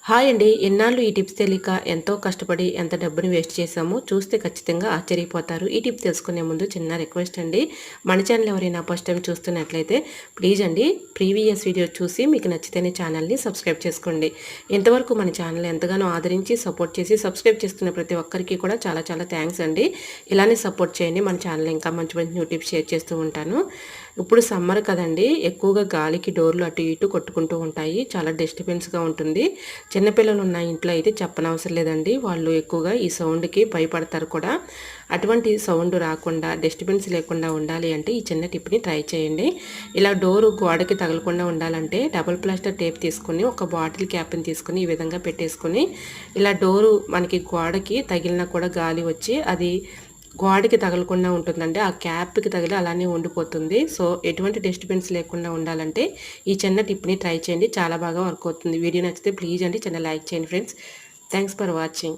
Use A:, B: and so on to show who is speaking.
A: Hi అండి. ఎన్నాళ్ళు ఈ టిప్స్ తెలియక ఎంతో కష్టపడి ఎంత డబ్బుని వేస్ట్ చేశామో చూస్తే ఖచ్చితంగా ఆశ్చర్యపోతారు. ఈ టిప్ తెలుసుకునే ముందు చిన్న రిక్వెస్ట్ అండి. మన ఛానల్ ఎవరైనా ఫస్ట్ టైం చూస్తున్నట్లయితే ప్లీజ్ అండి ప్రీవియస్ వీడియో చూసి మీకు నచ్చితేనే ఛానల్ని సబ్స్క్రైబ్ చేసుకోండి. ఇంతవరకు మన ఛానల్ ఎంతగానో ఆదరించి సపోర్ట్ చేసి సబ్స్క్రైబ్ చేస్తున్న ప్రతి ఒక్కరికి కూడా చాలా చాలా థ్యాంక్స్ అండి. ఇలానే సపోర్ట్ చేయండి. మన ఛానల్ ఇంకా మంచి మంచి న్యూ టిప్స్ షేర్ చేస్తూ ఉంటాను. ఇప్పుడు సమ్మర్ కదండి, ఎక్కువగా గాలికి డోర్లు అటు ఇటు కొట్టుకుంటూ ఉంటాయి. చాలా డిస్టర్బెన్స్గా ఉంటుంది. చిన్నపిల్లలు ఉన్న ఇంట్లో అయితే చెప్పనవసరం లేదండి. వాళ్ళు ఎక్కువగా ఈ సౌండ్కి భయపడతారు కూడా. అటువంటి సౌండ్ రాకుండా డిస్టర్బెన్స్ లేకుండా ఉండాలి అంటే ఈ చిన్న టిప్ని ట్రై చేయండి. ఇలా డోరు గోడకి తగలకుండా ఉండాలంటే డబుల్ ప్లాస్టర్ టేప్ తీసుకుని ఒక బాటిల్ క్యాప్ని తీసుకుని ఈ విధంగా పెట్టేసుకుని ఇలా డోరు మనకి గోడకి తగిలినా కూడా గాలి వచ్చి అది గోడకి తగలకుండా ఉంటుందండి. ఆ క్యాప్కి తగిలి అలానే ఉండిపోతుంది. సో ఎటువంటి డిస్టర్బెన్స్ లేకుండా ఉండాలంటే ఈ చిన్న టిప్ని ట్రై చేయండి. చాలా బాగా వర్క్ అవుతుంది. వీడియో నచ్చితే ప్లీజ్ అండి చిన్న లైక్ చేయండి ఫ్రెండ్స్. Thanks for watching.